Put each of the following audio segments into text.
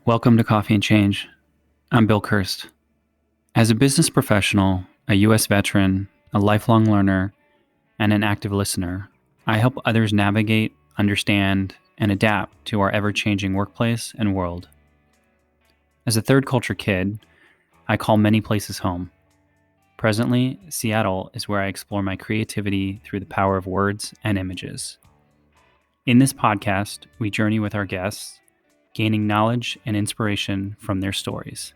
Welcome to Coffee and Change. I'm Bill Kirst. As a business professional, a U.S. veteran, a lifelong learner, and an active listener, I help others navigate, understand, and adapt to our ever-changing workplace and world. As a third culture kid, I call many places home. Presently, Seattle is where I explore my creativity through the power of words and images. In this podcast, we journey with our guests, gaining knowledge and inspiration from their stories.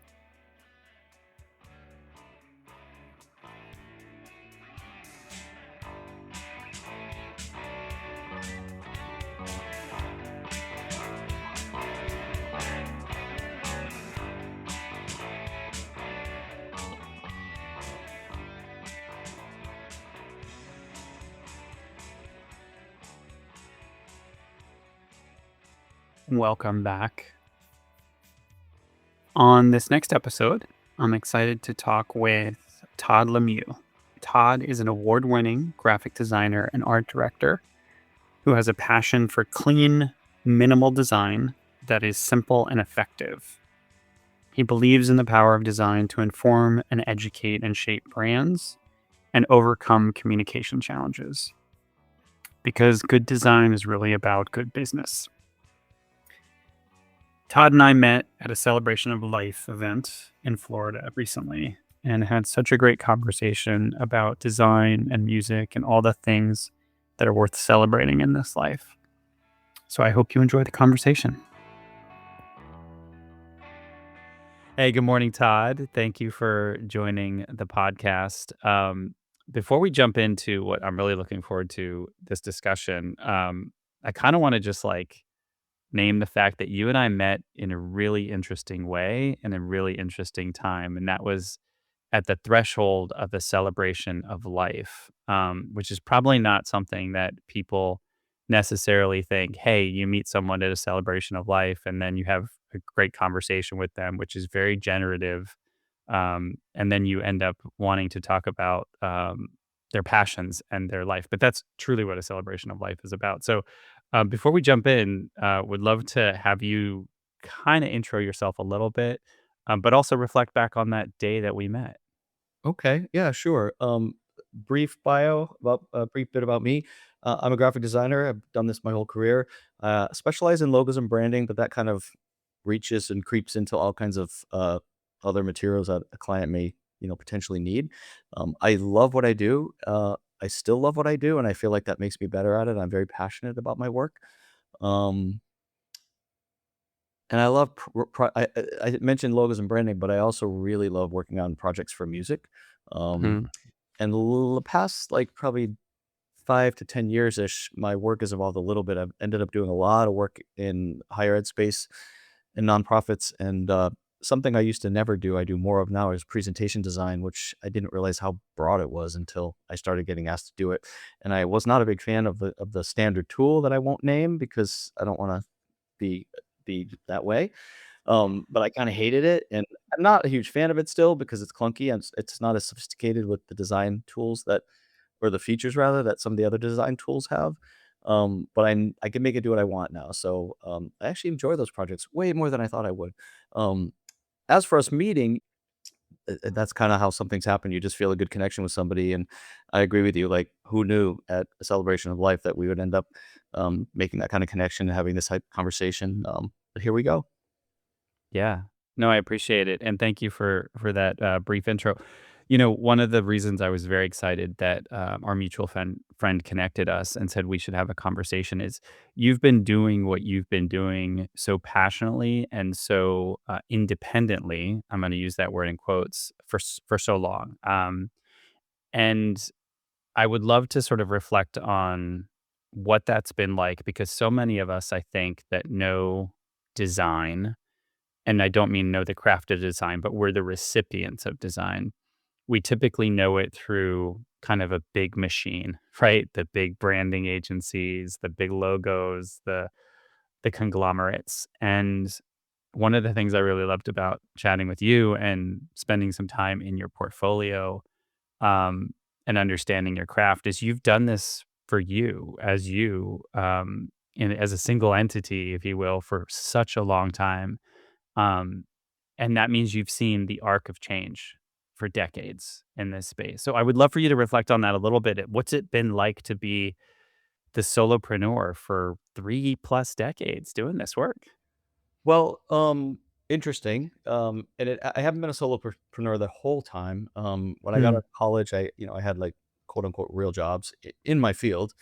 Welcome back. On this next episode, I'm excited to talk with Todd LeMieux. Todd is an award-winning graphic designer and art director who has a passion for clean, minimal design that is simple and effective. He believes in the power of design to inform and educate and shape brands and overcome communication challenges. Because good design is really about good business. Todd and I met at a Celebration of Life event in Florida recently and had such a great conversation about design and music and all the things that are worth celebrating in this life. So I hope you enjoy the conversation. Hey, good morning, Todd. Thank you for joining the podcast. Before we jump into what I'm really looking forward to this discussion, I kind of want to just name the fact that you and I met in a really interesting way in a really interesting time. And that was at the threshold of the celebration of life, which is probably not something that people necessarily think, hey, you meet someone at a celebration of life and then you have a great conversation with them, which is very generative. And then you end up wanting to talk about their passions and their life. But that's truly what a celebration of life is about. So before we jump in, would love to have you kind of intro yourself a little bit, but also reflect back on that day that we met. Okay, yeah, sure. Brief bio about a brief bit about me. I'm a graphic designer. I've done this my whole career. Specialize in logos and branding, but that kind of reaches and creeps into all kinds of other materials that a client may, potentially need. I love what I do. I still love what I do, and I feel like that makes me better at it. I'm very passionate about my work. Um, and I love. I mentioned logos and branding, but I also really love working on projects for music. Um, Mhm. and the past, like, probably 5 to 10 years-ish, my work has evolved a little bit. I've ended up doing a lot of work in higher ed space and nonprofits, and, something I used to never do, I do more of now is presentation design, which I didn't realize how broad it was until I started getting asked to do it, and I was not a big fan of the standard tool that I won't name because I don't wanna be that way. But I kinda hated it, and I'm not a huge fan of it still because it's clunky and it's not as sophisticated with the design tools that or the features rather that some of the other design tools have. But I can make it do what I want now. So, I actually enjoy those projects way more than I thought I would. Um, as for us meeting, that's kinda how some things happen. You just feel a good connection with somebody, and I agree with you, like, who knew at a celebration of life that we would end up, making that kinda connection and having this type of conversation, but here we go. Yeah. No, I appreciate it, and thank you for that brief intro. One of the reasons I was very excited that our mutual friend connected us and said we should have a conversation is you've been doing what you've been doing so passionately and so independently. I'm going to use that word in quotes for so long, and I would love to sort of reflect on what that's been like because so many of us, I think, that know design, and I don't mean know the craft of design, but we're the recipients of design. We typically know it through kind of a big machine, right? The big branding agencies, the big logos, the conglomerates. And one of the things I really loved about chatting with you and spending some time in your portfolio um, and understanding your craft is you've done this for you as a single entity, if you will, for such a long time Um, and that means you've seen the arc of change for decades in this space. So I would love for you to reflect on that a little bit. What's it been like to be the solopreneur for 3 plus decades doing this work? Well, interesting. And I haven't been a solopreneur the whole time. When I got out Mm, of college, I had like quote unquote real jobs in my field,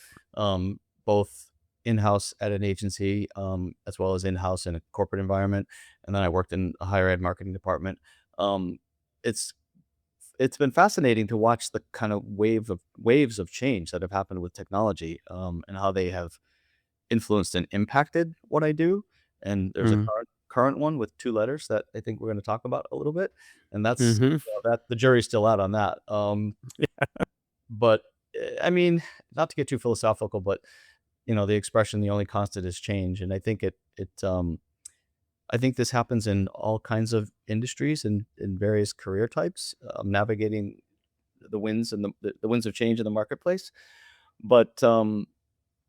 both in-house at an agency, as well as in-house in a corporate environment. And then I worked in a higher ed marketing department. Um, it's it's been fascinating to watch the kind of waves of change that have happened with technology, and how they have influenced and impacted what I do. And there's a mm, current one with 2 letters that I think we're gonna talk about a little bit, and that's mhm. that the jury's still out on that. But, I mean, not to get too philosophical, but, the expression, "The only constant is change," and I think this happens in all kinds of industries and in various career types, navigating the winds and the winds of change in the marketplace. But,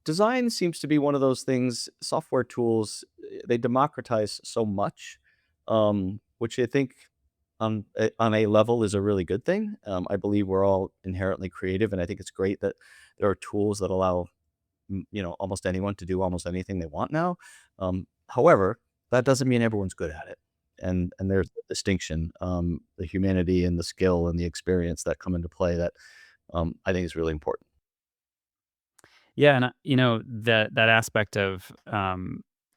design seems to be one of those things. Software tools, they democratize so much, which I think on a level is a really good thing. I believe we're all inherently creative, and I think it's great that there are tools that allow almost anyone to do almost anything they want now. However, that doesn't mean everyone's good at it, and there's the distinction, the humanity and the skill and the experience that come into play that I think is really important. Yeah, and, that aspect of,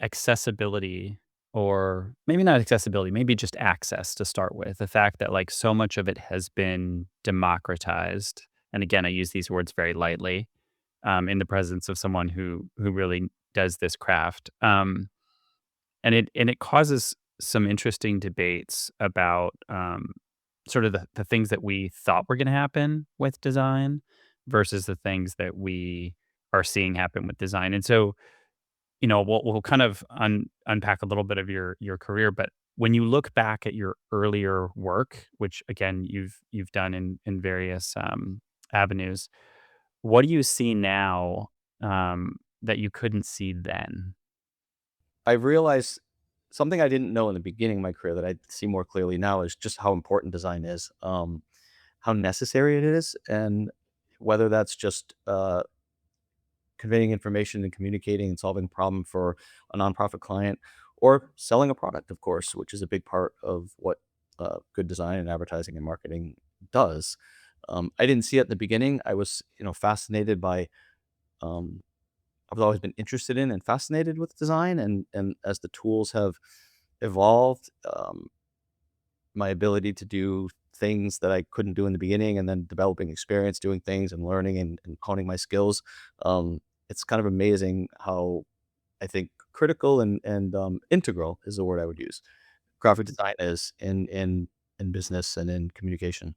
accessibility or maybe not accessibility, maybe just access to start with. The fact that, like, so much of it has been democratized, and again, I use these words very lightly, in the presence of someone who really does this craft. And it causes some interesting debates about, sort of the things that we thought were gonna happen with design versus the things that we are seeing happen with design. And so, we'll kind of unpack a little bit of your career, but when you look back at your earlier work, which again you've done in various, avenues, what do you see now, that you couldn't see then? I realized something I didn't know in the beginning of my career that I see more clearly now is just how important design is, how necessary it is, and whether that's just conveying information and communicating and solving a problem for a nonprofit client or selling a product, of course, which is a big part of what good design and advertising and marketing does. I didn't see it in the beginning. I was, fascinated by um, I've always been interested in and fascinated with design, and as the tools have evolved, my ability to do things that I couldn't do in the beginning, and then developing experience doing things and learning and honing my skills. It's kind of amazing how I think critical and integral is the word I would use. Graphic design is in business and in communication.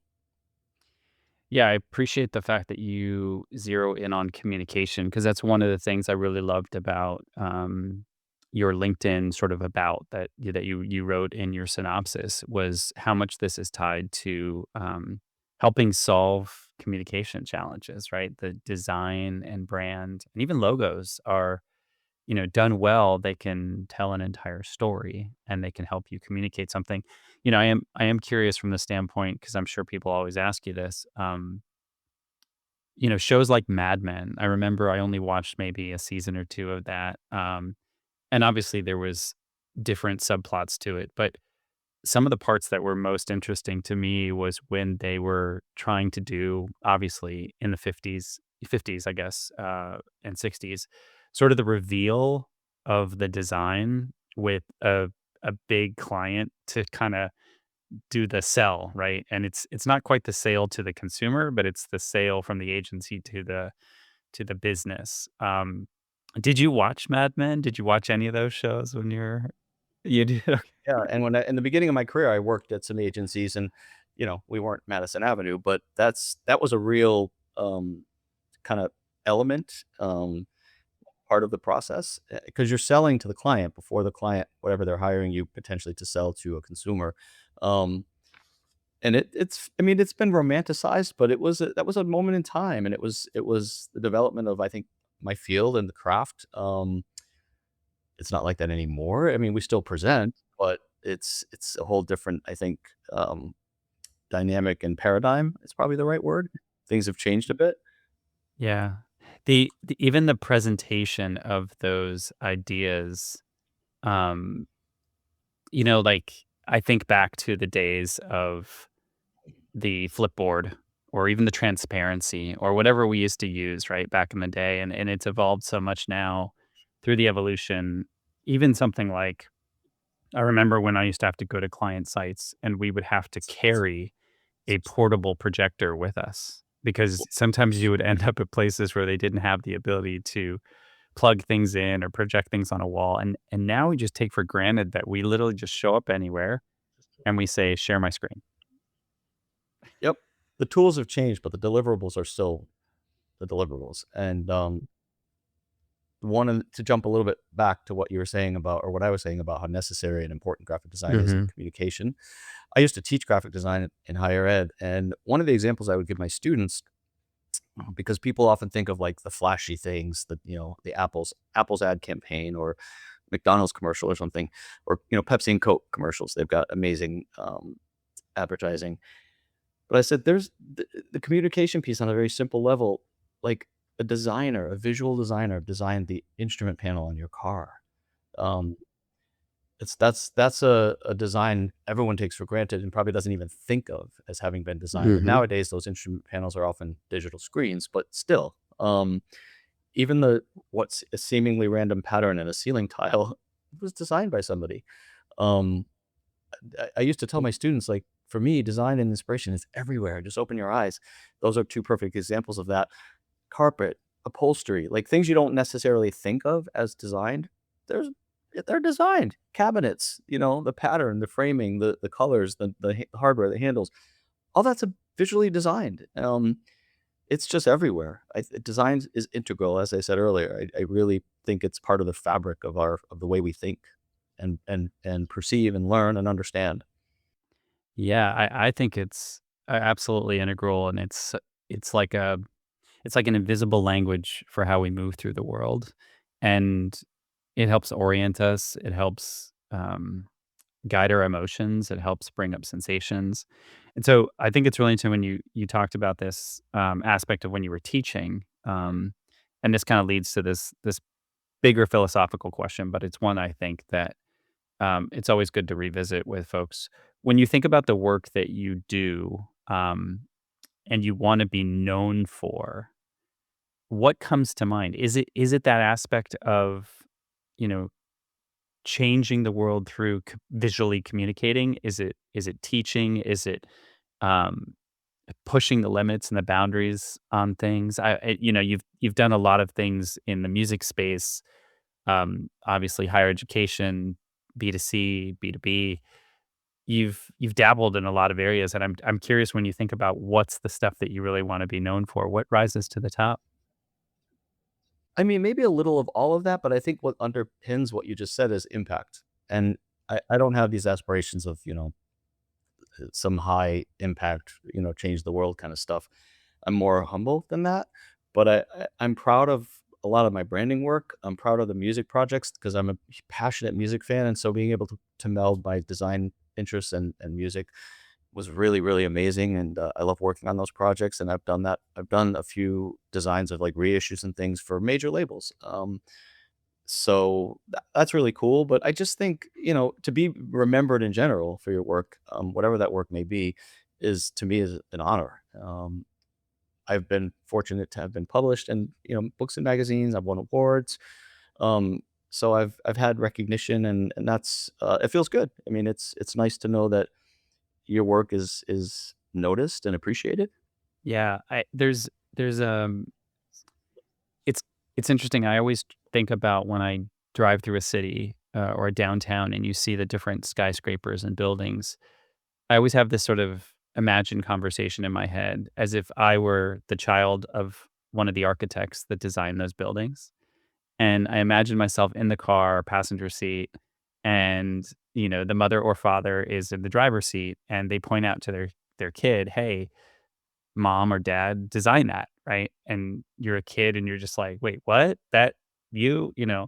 Yeah, I appreciate the fact that you zero in on communication because that's one of the things I really loved about, your LinkedIn sort of about that you wrote in your synopsis was how much this is tied to, helping solve communication challenges, right? The design and brand and even logos are, done well, they can tell an entire story and they can help you communicate something. I am curious from the standpoint because I'm sure people always ask you this. Shows like Mad Men, I remember I only watched maybe a season or 2 of that, and obviously there was different subplots to it, but some of the parts that were most interesting to me was when they were trying to do, obviously in the '50s, I guess, and '60s, sort of the reveal of the design with a big client to kinda do the sell, right? And it's not quite the sale to the consumer, but it's the sale from the agency to the business. Did you watch Mad Men? Did you watch any of those shows when you did? Okay. Yeah, and when in the beginning of my career, I worked at some agencies, and we weren't Madison Avenue, but that was a real kind of element, part of the process, because you're selling to the client before the client, whatever they're hiring you potentially to sell to a consumer. Um, and I mean, it's been romanticized, but that was a moment in time, and it was the development of, I think, my field and the craft. It's not like that anymore. I mean, we still present, but it's a whole different, I think, dynamic and paradigm is probably the right word. Things have changed a bit. Yeah. The even the presentation of those ideas, um, like, I think back to the days of the Flipboard or even the transparency or whatever we used to use, right, back in the day, and it's evolved so much now through the evolution. Even something like I remember when I used to have to go to client sites, and we would have to carry a portable projector with us because sometimes you would end up at places where they didn't have the ability to plug things in or project things on a wall, and now we just take for granted that we literally just show up anywhere and we say, "Share my screen." Yep. The tools have changed, but the deliverables are still the deliverables. And to jump a little bit back to what you were saying about, or what I was saying about how necessary and important graphic design is in Mhm. communication. I used to teach graphic design in higher ed, and one of the examples I would give my students, because people often think of like the flashy things, that the Apple's ad campaign, or McDonald's commercial or something, or Pepsi and Coke commercials. They've got amazing advertising. But I said there's the communication piece on a very simple level, like a visual designer designed the instrument panel on your car. Um, that's a design everyone takes for granted and probably doesn't even think of as having been designed. And Mhm. nowadays, those instrument panels are often digital screens, but still, even the what's a seemingly random pattern in a ceiling tile was designed by somebody. Um, I used to tell my students, like, for me, design and inspiration is everywhere. Just open your eyes. Those are two perfect examples of that. Carpet, upholstery, like things you don't necessarily think of as designed. There's they're designed. Cabinets, the pattern, the framing, the colors, the hardware, the handles, all that's a visually designed. It's just everywhere. Design is integral, as I said earlier. I really think it's part of the fabric of the way we think and perceive and learn and understand. Yeah, I think it's absolutely integral, and it's like a it's like an invisible language for how we move through the world, and it helps orient us. It helps guide our emotions. It helps bring up sensations, and so I think it's really interesting when you talked about this aspect of when you were teaching, and this kind of leads to this bigger philosophical question, but it's one I think that it's always good to revisit with folks. When you think about the work that you do, and you wanna be known for, what comes to mind? Is it that aspect of, you know, changing the world through visually communicating? Is it teaching? Is it, um, pushing the limits and the boundaries on things? You've done a lot of things in the music space, obviously higher education, B2C, B2B. You've dabbled in a lot of areas, and I'm curious when you think about what's the stuff that you really wanna be known for, what rises to the top? I mean, maybe a little of all of that, but I think what underpins what you just said is impact. And I don't have these aspirations of, some high impact, change the world kind of stuff. I'm more humble than that, but I'm proud of a lot of my branding work. I'm proud of the music projects because I'm a passionate music fan. And so being able to meld my design interests and music was really, really amazing. And I love working on those projects. And I've done that. I've done a few designs of like reissues and things for major labels. So that's really cool. But I just think, to be remembered in general for your work, whatever that work may be, is to me is an honor. I've been fortunate to have been published in, books and magazines. I've won awards. So I've had recognition, and that's it feels good. I mean, it's nice to know that your work is noticed and appreciated. Yeah, I there's, it's it's interesting, I always think about when I drive through a city, or a downtown and you see the different skyscrapers and buildings. I always have this sort of imagined conversation in my head as if I were the child of one of the architects that designed those buildings. And I imagine myself in the car, passenger seat, and, the mother or father is in the driver's seat, and they point out to their kid, "Hey, mom or dad designed that," right? And you're a kid and you're just like, "Wait, what? That you?" You know?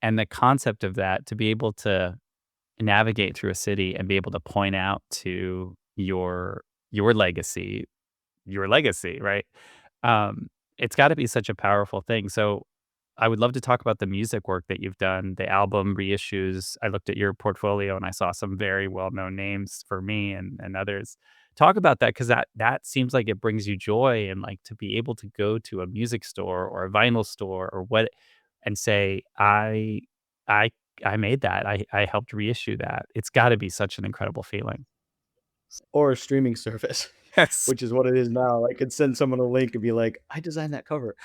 And the concept of that, to be able to navigate through a city and be able to point out to your legacy right? Um, it's gotta be such a powerful thing. So, I would love to talk about the music work that you've done, the album reissues. I looked at your portfolio and I saw some very well-known names for me and others. Talk about that because that seems like it brings you joy and, like, to be able to go to a music store or a vinyl store or what and say, I I made that. I helped reissue that." It's gotta be such an incredible feeling. Or a streaming service, Yes. which is what it is now. I could send someone a link and be like, "I designed that cover."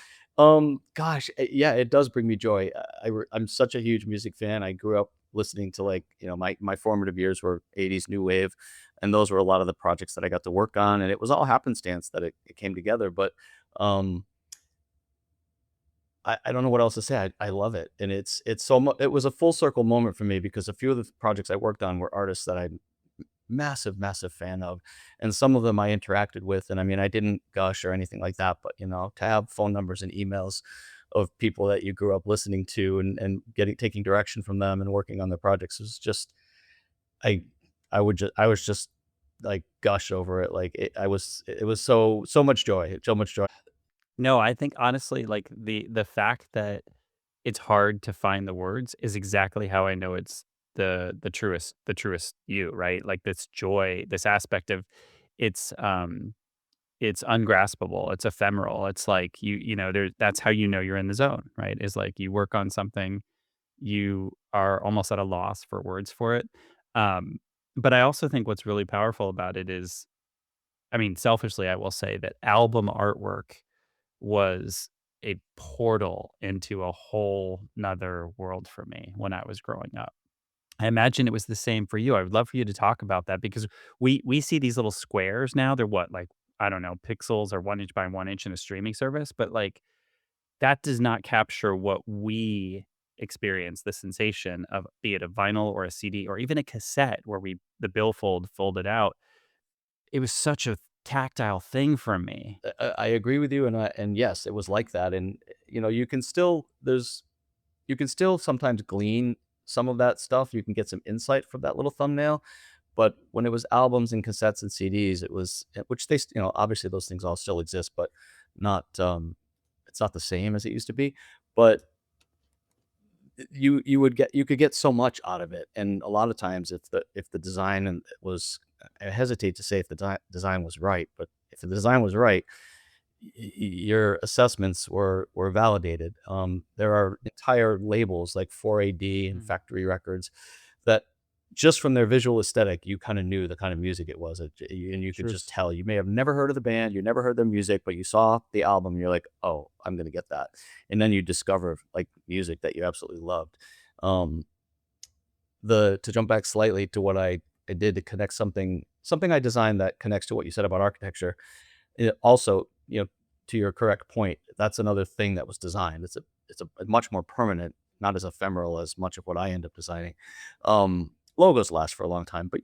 Gosh, yeah, it does bring me joy. I'm such a huge music fan. I grew up listening to, like, my formative years were '80s new wave, and those were a lot of the projects that I got to work on, and it was all happenstance that it came together, but, um, I don't know what else to say. I love it, and it's so mu it was a full circle moment for me because a few of the projects I worked on were artists that I'm massive, massive fan of, and some of them I interacted with, and I mean, I didn't gush or anything like that, but, to have phone numbers and emails of people that you grew up listening to and getting taking direction from them and working on their projects was just I I was just, like, gush over it, like, it was so much joy, so much joy. No, I think honestly, like, the fact that it's hard to find the words is exactly how I know it's the truest you, right? Like, this joy, this aspect of it's, it's ungraspable, it's ephemeral, it's like there that's how you know you're in the zone, right? Is like you work on something, you are almost at a loss for words for it. Um, but I also think what's really powerful about it is, I mean, selfishly, I will say that album artwork was a portal into a whole 'nother world for me when I was growing up. I imagine it was the same for you. I would love for you to talk about that because we see these little squares now. They're what, like, I don't know, pixels or 1 inch by 1 inch in a streaming service, but, like, that does not capture what we experience, the sensation of be it a vinyl or a CD or even a cassette where we the billfold folded out. It was such a tactile thing for me. I agree with you, and yes, it was like that, and, you can still sometimes glean some of that stuff. You can get some insight from that little thumbnail, but when it was albums and cassettes and CDs, it was which obviously those things all still exist, but not, it's not the same as it used to be, but you could get so much out of it, and a lot of times if the design and was I hesitate to say if the design was right, but if the design was right, your assessments were validated. There are entire labels like 4AD and Mm, Factory Records that just from their visual aesthetic, you kind of knew the kind of music it was, and you could sure. just tell. You may have never heard of the band, you never heard their music, but you saw the album, and you're like, "Oh, I'm gonna get that," and then you discover like music that you absolutely loved. Um, the To jump back slightly to what I did to connect something I designed that connects to what you said about architecture. It also, to your correct point, that's another thing that was designed. It's a much more permanent, not as ephemeral as much of what I end up designing. Logos last for a long time, but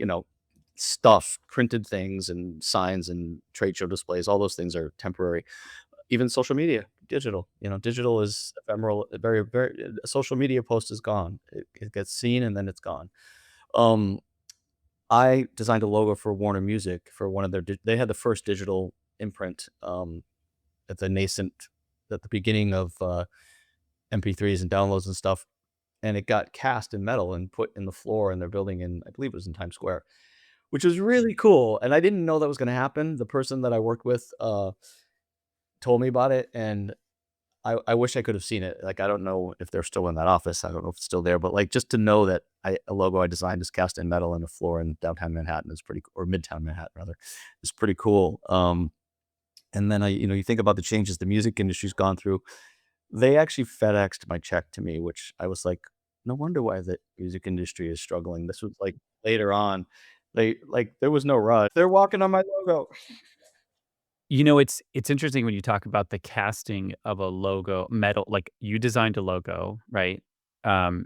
stuff, printed things and signs and trade show displays, all those things are temporary. Even social media, digital, digital is ephemeral. Very, very, a social media post is gone. It gets seen and then it's gone. Um, I designed a logo for Warner Music for one of they had the first digital imprint, at the nascent at the beginning of, MP3s and downloads and stuff, and it got cast in metal and put in the floor in their building in I believe it was in Times Square, which was really cool, and I didn't know that was gonna happen. The person that I worked with, told me about it, and I wish I could have seen it. Like, I don't know if they're still in that office. I don't know if it's still there, but, like, just to know that a logo I designed is cast in metal in a floor in downtown Manhattan is or Midtown Manhattan rather, is pretty cool. And then you think about the changes the music industry's gone through. They actually FedExed my check to me, which I was like, "No wonder why the music industry is struggling." This was, like, later on. There was no rush. They're walking on my logo. It's interesting when you talk about the casting of a logo metal like, you designed a logo, right?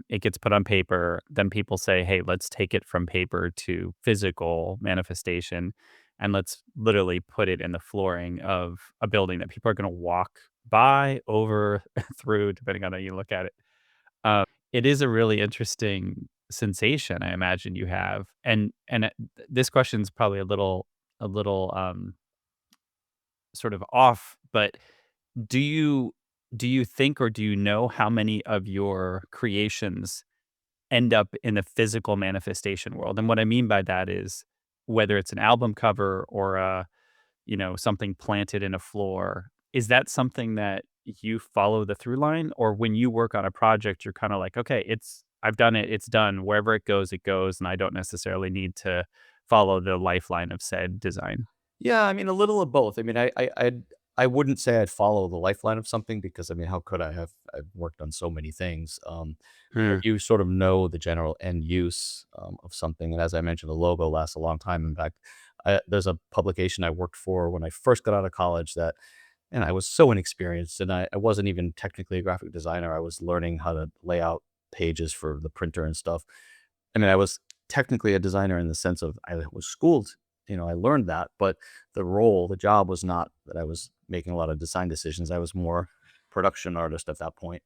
It gets put on paper, then people say, "Hey, let's take it from paper to physical manifestation, and let's literally put it in the flooring of a building that people are gonna walk by, over, through, depending on how you look at it." It is a really interesting sensation I imagine you have. This question's probably a little sort of off, but do you do you think or do you know how many of your creations end up in the physical manifestation world? And what I mean by that is whether it's an album cover or something planted in a floor, is that something that you follow the through line? Or when you work on a project, you're kind of like, okay, I've done it, it's done. Wherever it goes, and I don't necessarily need to follow the lifeline of said design. Yeah, I mean, a little of both. I mean, I wouldn't say I'd follow the lifeline of something because, I mean, how could I have? I've worked on so many things. But Hmm. you sort of know the general end use, of something, and as I mentioned, the logo lasts a long time. In fact, there's a publication I worked for when I first got out of college that and I was so inexperienced, and I wasn't even technically a graphic designer. I was learning how to lay out pages for the printer and stuff. I mean, I was technically a designer in the sense of I was schooled, I learned that, but the job was not that I was making a lot of design decisions. I was more production artist at that point.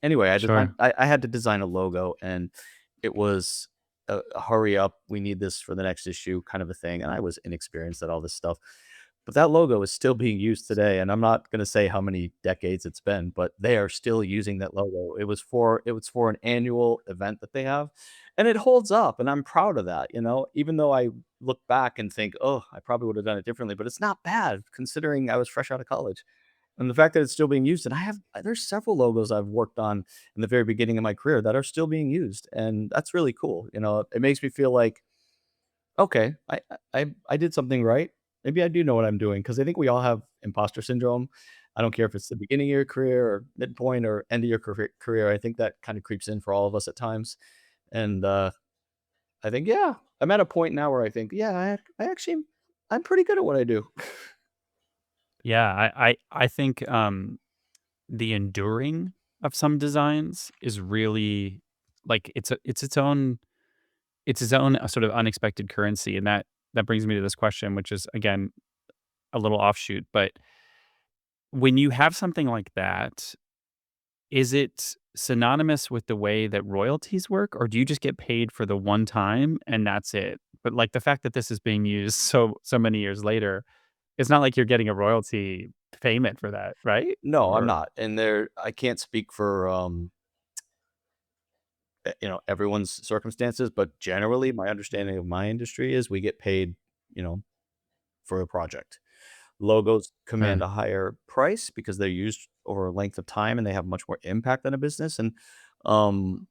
Anyway, Sure. I had to design a logo, and it was a hurry up, we need this for the next issue kind of a thing, and I was inexperienced at all this stuff. But that logo is still being used today, and I'm not gonna say how many decades it's been, but they are still using that logo. It was for an annual event that they have, and it holds up, and I'm proud of that, even though I look back and think, "Oh, I probably would have done it differently," but it's not bad considering I was fresh out of college. And the fact that it's still being used, and there's several logos I've worked on in the very beginning of my career that are still being used, and that's really cool, It makes me feel like okay, I did something right. Maybe I do know what I'm doing because I think we all have imposter syndrome. I don't care if it's the beginning of your career or midpoint or end of your career. I think that kind of creeps in for all of us at times. And I think, yeah, I'm at a point now where I think, yeah, I actually, I'm pretty good at what I do. Yeah, I think the enduring of some designs is really like it's its own sort of unexpected currency, and that brings me to this question, which is again a little offshoot, but when you have something like that, is it synonymous with the way that royalties work, or do you just get paid for the one time and that's it? But like the fact that this is being used so many years later, it's not like you're getting a royalty payment for that, right? No, I'm Or not. And I can't speak for, everyone's circumstances, but generally my understanding of my industry is we get paid, you know, for a project. Logos command Huh. a higher price because they're used over a length of time and they have much more impact on a business. And um,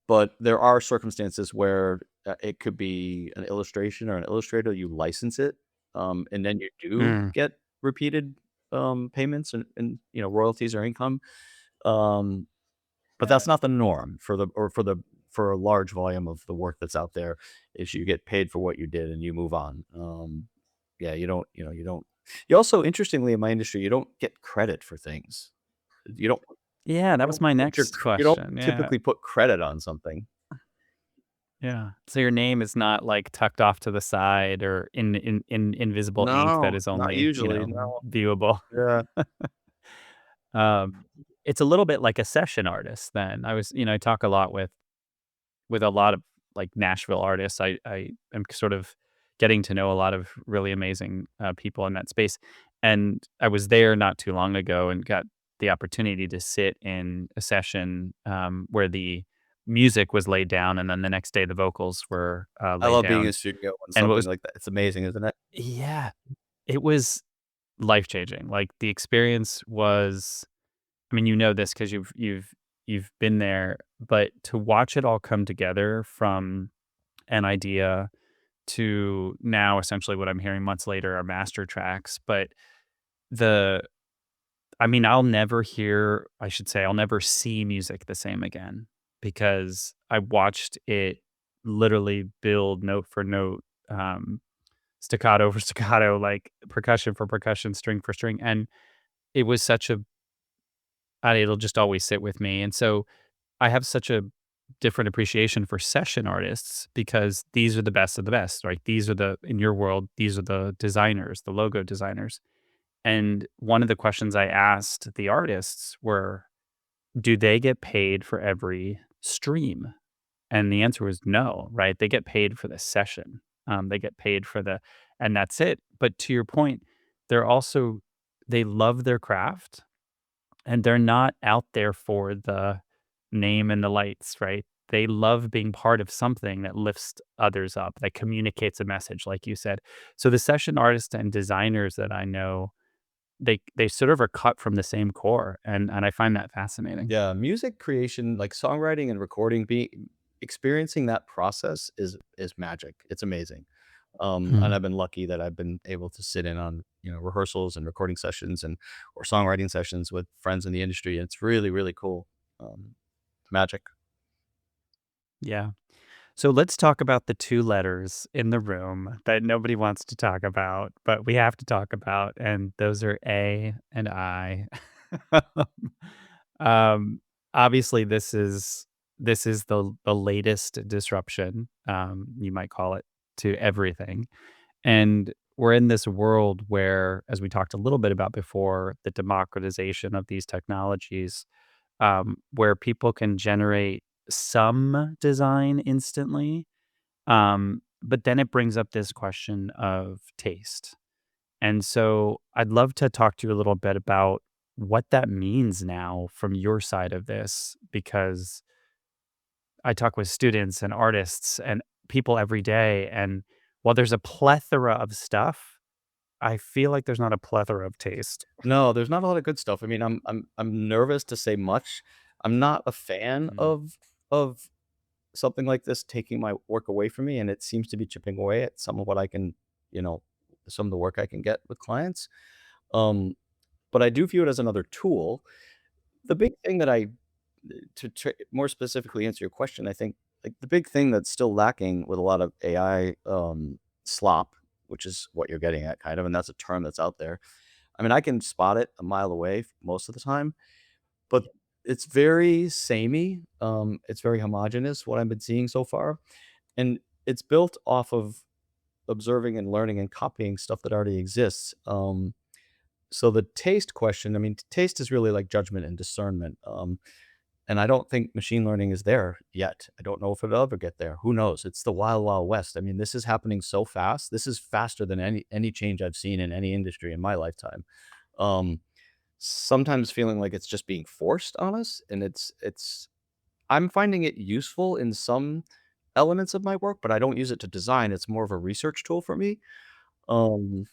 but there are circumstances where it could be an illustration or an illustrator. You license it, and then you do Mm. get repeated payments and royalties or income. Um, but that's not the norm for a large volume of the work that's out there, is you get paid for what you did and you move on. Yeah, you don't you also interestingly in my industry, you don't get credit for things. You don't Yeah, that you was don't my put your next you don't question. Yeah. typically put credit on something. Yeah. So your name is not like tucked off to the side or in invisible ink that No, is not only, usually, no. viewable. Yeah. Um, it's a little bit like a session artist then. I talk a lot with a lot of like Nashville artists. I am sort of getting to know a lot of really amazing people in that space. And I was there not too long ago and got the opportunity to sit in a session where the music was laid down, and then the next day the vocals were I laid love being down. in studio when And what something was like that it's amazing, isn't it? yeah, it was life changing. Like the experience was I mean, you know this because you've been there, but to watch it all come together from an idea to now essentially what I'm hearing months later are master tracks, but the I mean, I'll never see music the same again because I watched it literally build note for note, staccato for staccato, like percussion for percussion, string for string, and it was such a it'll just always sit with me, and so I have such a different appreciation for session artists because these are the best of the best, right? These are in your world, these are the designers, the logo designers. And one of the questions I asked the artists were, do they get paid for every stream? And the answer was no, right? They get paid for the session. They get paid for the and that's it. But to your point, they're also they love their craft and they're not out there for the name and the lights, right? They love being part of something that lifts others up, that communicates a message, like you said. So the session artists and designers that I know, they sort of are cut from the same core, and I find that fascinating. Yeah, music creation, like songwriting and recording, be experiencing that process is magic. It's amazing. And Hmm. I've been lucky that I've been able to sit in on, rehearsals and recording sessions and or songwriting sessions with friends in the industry. And it's really, really cool. Magic. Yeah. So let's talk about the 2 letters in the room that nobody wants to talk about, but we have to talk about, and those are A and I. Um, Obviously, this is the latest disruption, you might call it, to everything, and we're in this world where, as we talked a little bit about before, the democratization of these technologies, where people can generate some design instantly, but then it brings up this question of taste. And so I'd love to talk to you a little bit about what that means now from your side of this, because I talk with students and artists and people every day. And while there's a plethora of stuff, I feel like there's not a plethora of taste. No, there's not a lot of good stuff. I mean, I'm nervous to say much. I'm not a fan Mm. of something like this taking my work away from me, and it seems to be chipping away at some of what I can, you know, some of the work I can get with clients. Um, but I do view it as another tool. The big thing that to more specifically answer your question, I think like the big thing that's still lacking with a lot of AI slop, which is what you're getting at, kind of, and that's a term that's out there. I mean, I can spot it a mile away most of the time, but it's very samey. It's very homogenous, what I've been seeing so far. And it's built off of observing and learning and copying stuff that already exists. So the taste question, I mean, taste is really like judgment and discernment. And I don't think machine learning is there yet. I don't know if it'll ever get there. Who knows? It's the wild, wild west. I mean, this is happening so fast. This is faster than any change I've seen in any industry in my lifetime. Um, Sometimes feeling like it's just being forced on us, and it's I'm finding it useful in some elements of my work, but I don't use it to design. It's more of a research tool for me. Um,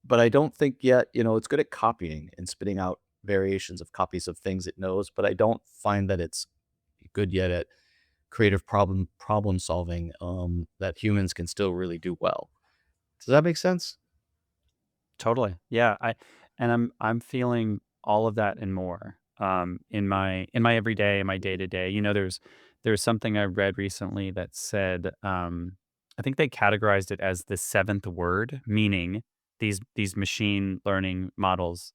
but I don't think yet, it's good at copying and spitting out variations of copies of things it knows, but I don't find that it's good yet at creative problem solving that humans can still really do well. Does that make sense? Totally. Yeah, I'm feeling all of that and more, in my everyday, in my day-to-day. There's something I read recently that said, I think they categorized it as the seventh word, meaning these machine learning models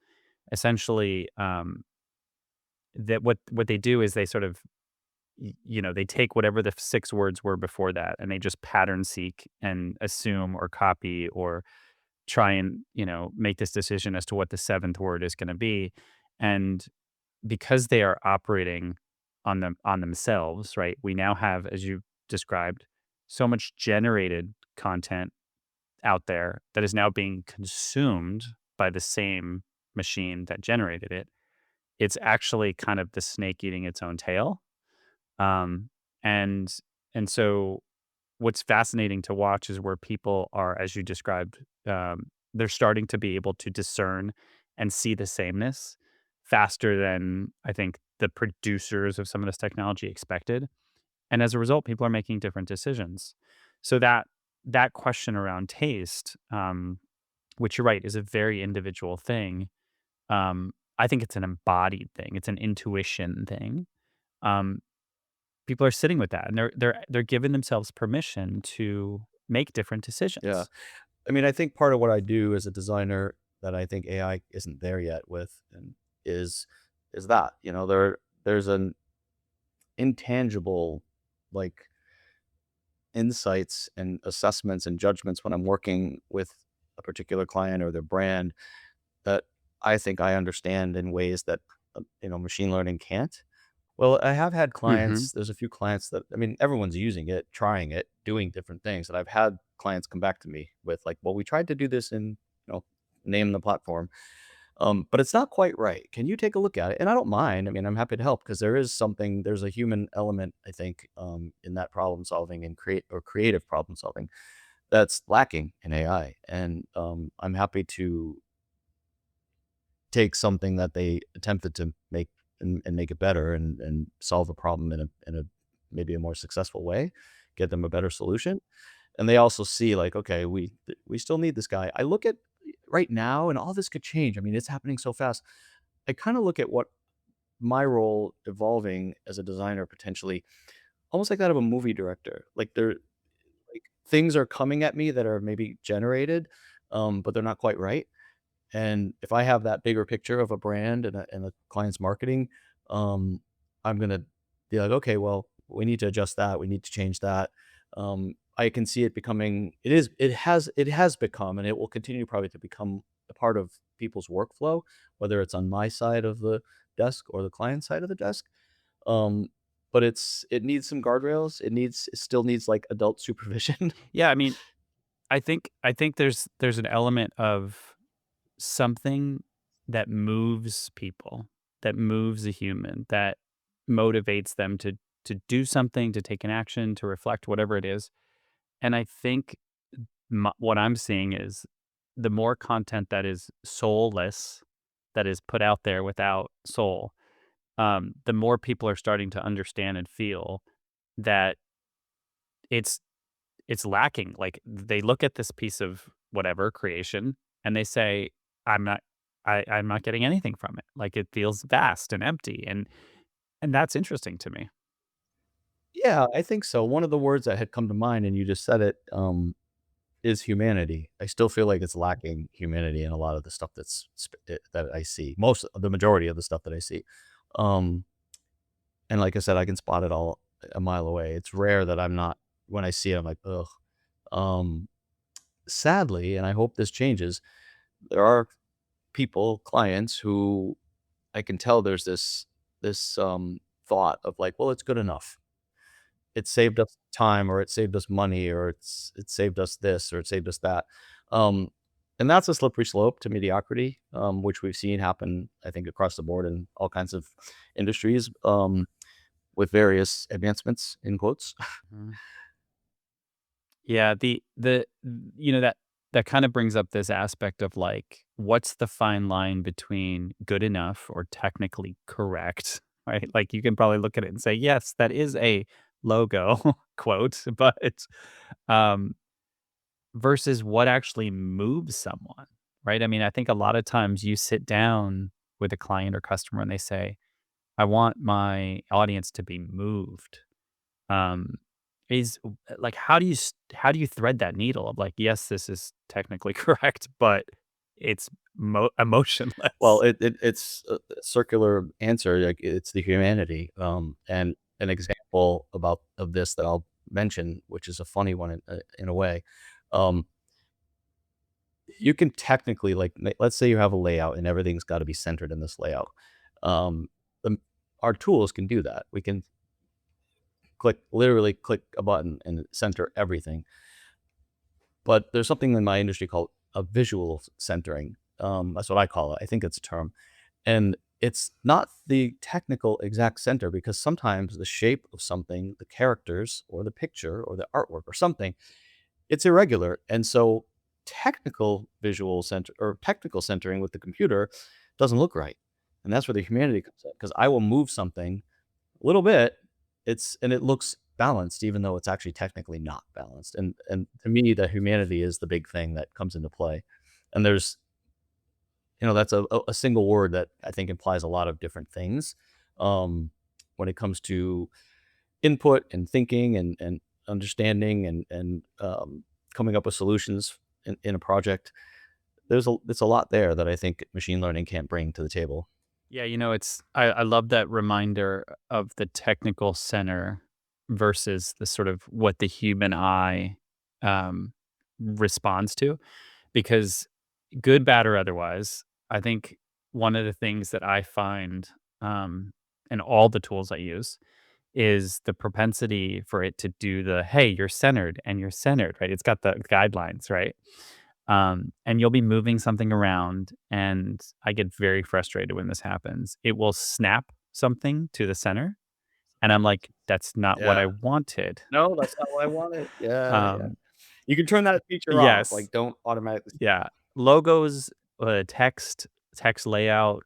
essentially, that what they do is they sort of, they take whatever the 6 words were before that, and they just pattern seek and assume or copy or try and, make this decision as to what the seventh word is gonna be, and because they are operating on themselves, right, we now have, as you described, so much generated content out there that is now being consumed by the same machine that generated it. It's actually kind of the snake eating its own tail, um, and so what's fascinating to watch is where people are, as you described, they're starting to be able to discern and see the sameness faster than I think the producers of some of this technology expected. And as a result, people are making different decisions. So that question around taste, which you're right, is a very individual thing. I think it's an embodied thing. It's an intuition thing. Um, People are sitting with that, and they're giving themselves permission to make different Yeah. decisions. I mean, I think part of what I do as a designer that I think AI isn't there yet with and is is that, there's an intangible like insights and assessments and judgments when I'm working with a particular client or their brand that I think I understand in ways that machine learning can't. Well, I have had Mhm. clients there's a few clients that I mean, everyone's using it, trying it, doing different things, and I've had clients come back to me with like, "Well, we tried to do this in" name the platform, but it's not quite right. Can you take a look at it? And I don't mind. I mean, I'm happy to help because there's a human element, I think, in that problem solving and creative problem solving that's lacking in AI. And I'm happy to take something that they attempted to make and make it better and solve a problem in a maybe a more successful way, get them a better solution. And they also see like, okay, we still need this guy. I look at right now, and all this could change. I mean, it's happening so fast. I kind of look at what my role evolving as a designer potentially almost like that of a movie director. Like things are coming at me that are maybe generated, but they're not quite right. And if I have that bigger picture of a brand and a client's marketing, um, I'm gonna be like, okay, well, we need to adjust that. We need to change that. I can see it becoming. It has become, and it will continue probably to become a part of people's workflow, whether it's on my side of the desk or the client side of the desk. Um, but it needs some guardrails. It still needs like adult supervision. Yeah, I mean, I think there's an element of something that moves people, that moves a human, that motivates them to do something, to take an action, to reflect, whatever it is. And I think what I'm seeing is the more content that is soulless, that is put out there without soul, the more people are starting to understand and feel that it's it's lacking. Like they look at this piece of whatever creation and they say, "I'm not, I'm not getting anything from it. Like it feels vast and empty," and that's interesting to me. Yeah, I think so. One of the words that had come to mind, and you just said it, is humanity. I still feel like it's lacking humanity in a lot of the stuff that I see. The majority of the stuff that I see. Um, and like I said, I can spot it all a mile away. It's rare that I'm not when I see it, I'm like, ugh. Um, Sadly, and I hope this changes, there are people, clients who I can tell there's this thought of like, well, it's good enough. It saved us time, or it saved us money, or it saved us this, or it saved us that. Um, and that's a slippery slope to mediocrity, which we've seen happen, I think, across the board in all kinds of industries, with various advancements in quotes. Mhm. Yeah, that that kind of brings up this aspect of like, what's the fine line between good enough or technically correct, right? Like you can probably look at it and say, yes, that is a logo quote, but um, versus what actually moves someone, right? I mean, I think a lot of times you sit down with a client or customer and they say, I want my audience to be moved. Um, is like, how do you thread that needle of like, yes, this is technically correct, but it's Well, emotionless. it's a circular answer. Like it's the humanity. And an example of this that I'll mention, which is a funny one in a way. Um, You can technically, like, let's say you have a layout and everything's gotta be centered in this layout. Um, the our tools can do that. We can literally click a button and center everything. But there's something in my industry called a visual centering. That's what I call it. I think it's a term. And it's not the technical exact center because sometimes the shape of something, the characters or the picture or the artwork or something, it's irregular, and so technical centering with the computer doesn't look right, and that's where the humanity comes in. Because I will move something a little bit, and it looks balanced even though it's actually technically not balanced, and to me, the humanity is the big thing that comes into play, and that's a single word that I think implies a lot of different things, um, when it comes to input and thinking and understanding and coming up with solutions in a project. It's a lot there that I think machine learning can't bring to the table. Yeah, I love that reminder of the technical center versus the sort of what the human eye um, responds to. Because good, bad, or otherwise, I think one of the things that I find, um, and all the tools I use is the propensity for it to do the, "Hey, you're centered," right? It's got the guidelines, right? And you'll be moving something around, and I get very frustrated when this happens. It will snap something to the center, and I'm like, "That's not what I Yeah. wanted." No, that's not what I wanted. Yeah, yeah. Um, You can turn that feature off, yes, like, don't automatically. yeah. Logos, text layout,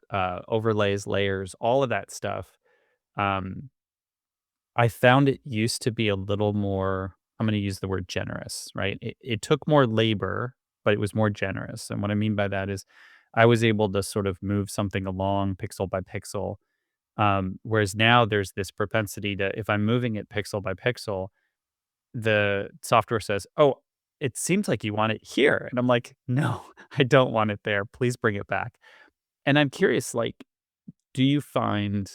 overlays, layers, all of that stuff. Um, I found it used to be a little more, I'm gonna use the word generous, right? It took more labor, but it was more generous, and what I mean by that is I was able to sort of move something along pixel by pixel, whereas now there's this propensity to, if I'm moving it pixel by pixel, the software says, "Oh, it seems like you want it here," and I'm like, "No, I don't want it there. Please bring it back." And I'm curious, like, do you find,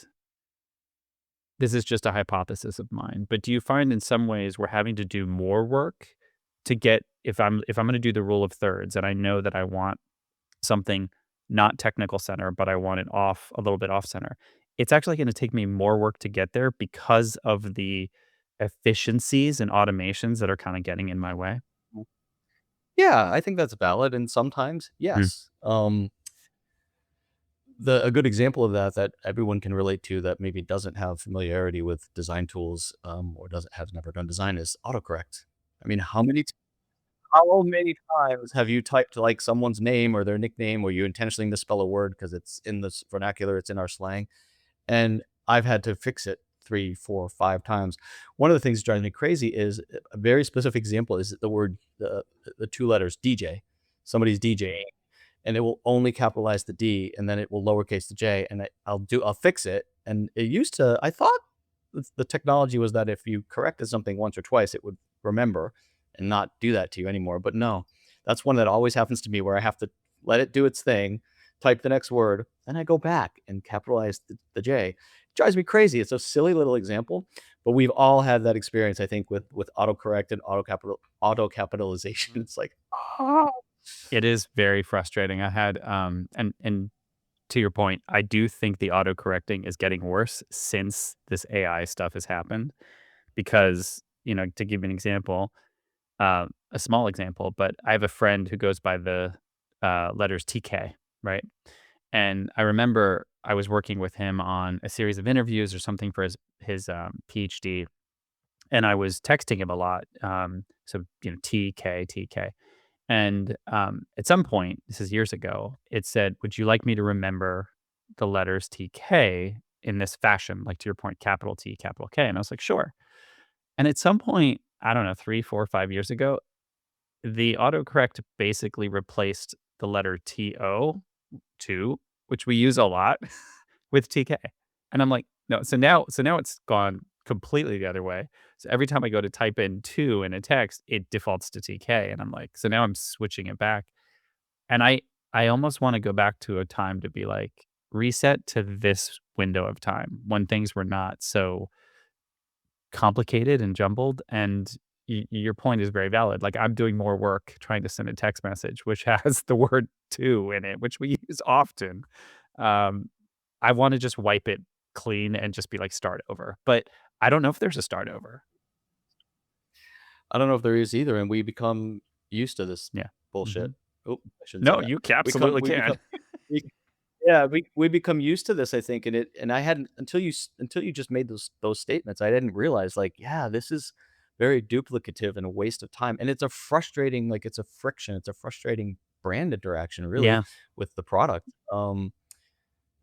this is just a hypothesis of mine, but do you find in some ways we're having to do more work to get, if I'm gonna do the rule of thirds and I know that I want something not technical center, but I want it off, a little bit off center, it's actually gonna take me more work to get there because of the efficiencies and automations that are kinda getting in my way? Yeah, I think that's valid, and sometimes, Mm. yes. The a good example of that that everyone can relate to that maybe doesn't have familiarity with design tools, or doesn't has never done design is autocorrect. I mean, how many times have you typed, like, someone's name or their nickname, or you intentionally misspell a word because it's in this vernacular, it's in our slang, and I've had to fix it 3, 4, 5 times. One of the things that drives me crazy is a very specific example is the word the 2 letters DJ. Somebody's DJing, and it will only capitalize the D, and then it will lowercase the J, and I'll fix it, and it used to, I thought the technology was that if you corrected something once or twice, it would remember and not do that to you anymore, but no. That's one that always happens to me where I have to let it do its thing, type the next word, then I go back and capitalize the J. It drives me crazy. It's a silly little example, but we've all had that experience, I think, with autocorrect and auto capitalization. It's like, "Oh." It is very frustrating. I had, and to your point, I do think the autocorrecting is getting worse since this AI stuff has happened because, to give you an example, a small example, but I have a friend who goes by the, letters TK, right? And I remember I was working with him on a series of interviews or something for his PhD, and I was texting him a lot, so, TK, TK. And, at some point, this is years ago, it said, "Would you like me to remember the letters TK in this fashion?" Like, to your point, capital T, capital K, and I was like, "Sure." And at some point, I don't know, 3, 4, 5 years ago, the autocorrect basically replaced the letter TO, too, which we use a lot, with TK. And I'm like, "No." So now it's gone completely the other way. So every time I go to type in "to" in a text, it defaults to TK, and I'm like, so now I'm switching it back. And I almost wanna go back to a time to be like, reset to this window of time when things were not so complicated and jumbled, and your point is very valid. Like, I'm doing more work trying to send a text message which has the word "to" in it, which we use often. Um, I wanna just wipe it clean and just be like, "Start over." But I don't know if there's a start over. I don't know if there is either, and we become used to this Yeah. bullshit. Mhm. Oh, I shouldn't say No, that. you We come absolutely we become can. we yeah, we become used to this, I think, and I hadn't until you just made those statements, I didn't realize, like, yeah, this is very duplicative and a waste of time, and it's a frustrating, like, it's a friction, it's a frustrating brand interaction, really, Yeah. with the product.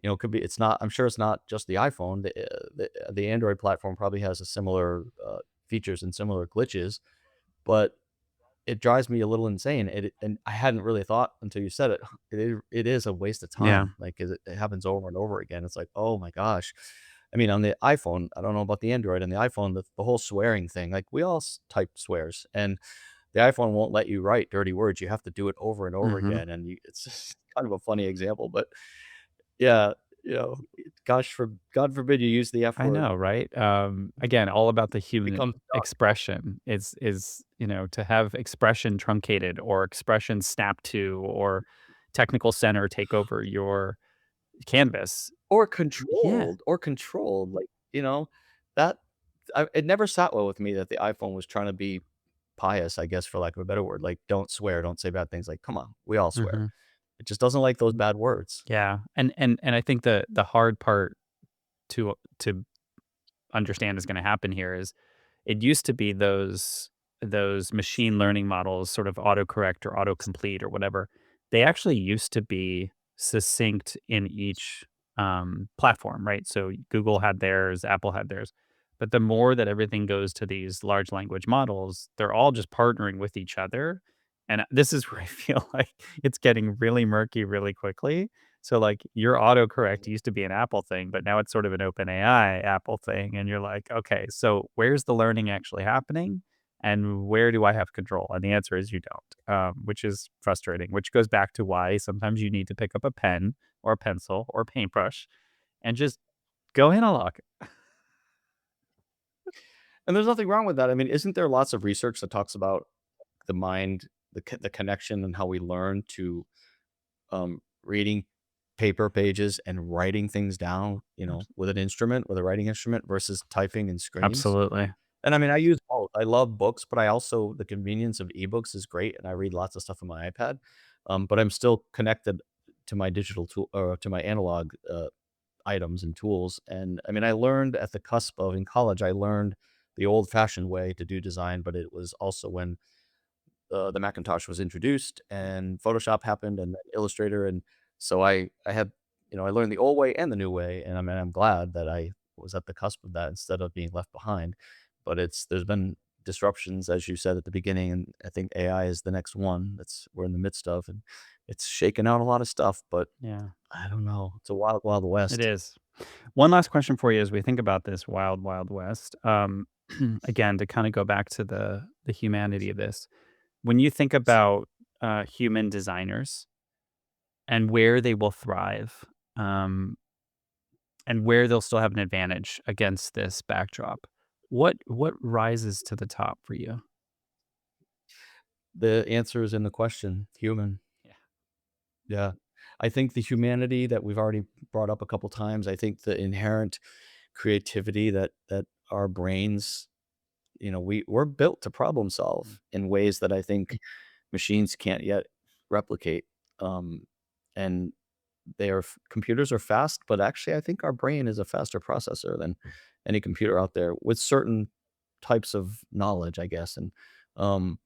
It could be it's not I'm sure it's not just the iPhone, the Android platform probably has a similar, features and similar glitches, but it drives me a little insane, and I hadn't really thought until you said it. It is a waste of Yeah. time, like, 'cause it happens over and over again. It's like, "Oh my gosh." I mean, on the iPhone, I don't know about the Android, on the iPhone, the whole swearing thing, like, we all type swears, and the iPhone won't let you write dirty words, you have to do it over and over Mhm. again, and it's just kind of a funny example, but yeah, you know, God forbid you use the F I word. know, right? Again, all about the human Becomes stuck. expression is, to have expression truncated or expression snapped to or technical center take over your canvas. Or Yeah. controlled, like, that it never sat well with me that the iPhone was trying to be pious, I guess, for lack of a better word, like, "Don't swear, don't say bad things," like, come on, we all swear. Mhm. It just doesn't like those bad words. Yeah, and I think the hard part to understand is gonna happen here is it used to be those machine learning models, sort of autocorrect or autocomplete or whatever, they actually used to be succinct in each, platform, right? So Google had theirs, Apple had theirs. But the more that everything goes to these large language models, they're all just partnering with each other, and this is where I feel like it's getting really murky really quickly. So, like, your autocorrect used to be an Apple thing, but now it's sort of an OpenAI Apple thing, and you're like, "Okay, so where's the learning actually happening, and where do I have control?" And the answer is you don't, which is frustrating, which goes back to why sometimes you need to pick up a pen or a pencil or a paintbrush and just go analog. And there's nothing wrong with that. I mean, isn't there lots of research that talks about the mind, the connection and how we learn to, reading paper pages and writing things down, Abs with an instrument, with a writing instrument versus typing in screens? absolutely. And I mean, I use both. I love books, but I also the convenience of ebooks is great, and I read lots of stuff on my iPad. But I'm still connected to my digital tool or to my analog items and tools. And I mean, I learned at the cusp of in college, I learned the old-fashioned way to do design, but it was also when the Macintosh was introduced and Photoshop happened and then Illustrator. And so I had, I learned the old way and the new way. And I mean, I'm glad that I was at the cusp of that instead of being left behind. But there's been disruptions, as you said at the beginning, and I think AI is the next one that's we're in the midst of, and it's shaking out a lot of stuff. But Yeah, I don't know, it's a wild, wild it west. is. One last question for you as we think about this wild, wild west. Again, to kinda go back to the humanity of this. When you think about, human designers and where they will thrive, um, and where they'll still have an advantage against this backdrop, what rises to the top for you? The answer is in the question, human. Yeah. Yeah. I think the humanity that we've already brought up a couple times, I think the inherent creativity that our brains, we're built to problem Mm. solve in ways that I think machines can't yet replicate. Um, and computers are fast, but actually I think our brain is a faster processor than any computer out there with certain types of knowledge, I guess. And um,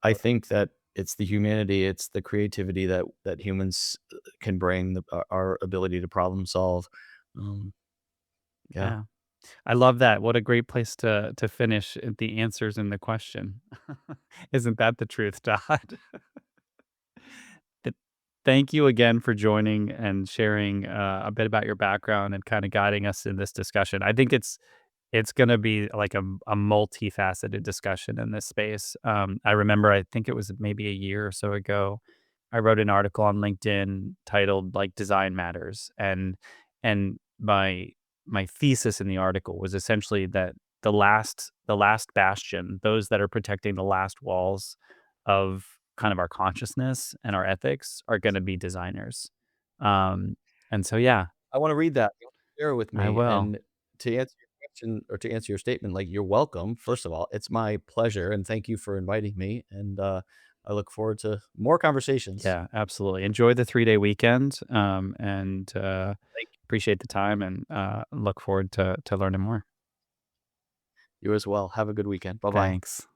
I think that it's the humanity, it's the creativity that humans can bring, our ability to problem solve. Um, yeah. Yeah. I love that. What a great place to finish the answers in the question. Isn't that the truth, Todd? Th Thank you again for joining and sharing, a bit about your background and kinda guiding us in this discussion. I think it's gonna be like a multifaceted discussion in this space. I remember, I think it was maybe a year or so ago, I wrote an article on LinkedIn titled, like, "Design Matters," and my thesis in the article was essentially that the last bastion, those that are protecting the last walls of kind of our consciousness and our ethics are gonna be designers. Um, and so, yeah, I wanna read that. You wanna share it with I me, will. and to answer your question or to answer your statement, like, you're welcome, first of all. It's my pleasure, and thank you for inviting me, and, I look forward to more conversations. Yeah, absolutely. Enjoy the 3-day weekend, and, Thank appreciate the time and, look forward to learning more. you as well. Have a good weekend. Bye-bye. Thanks.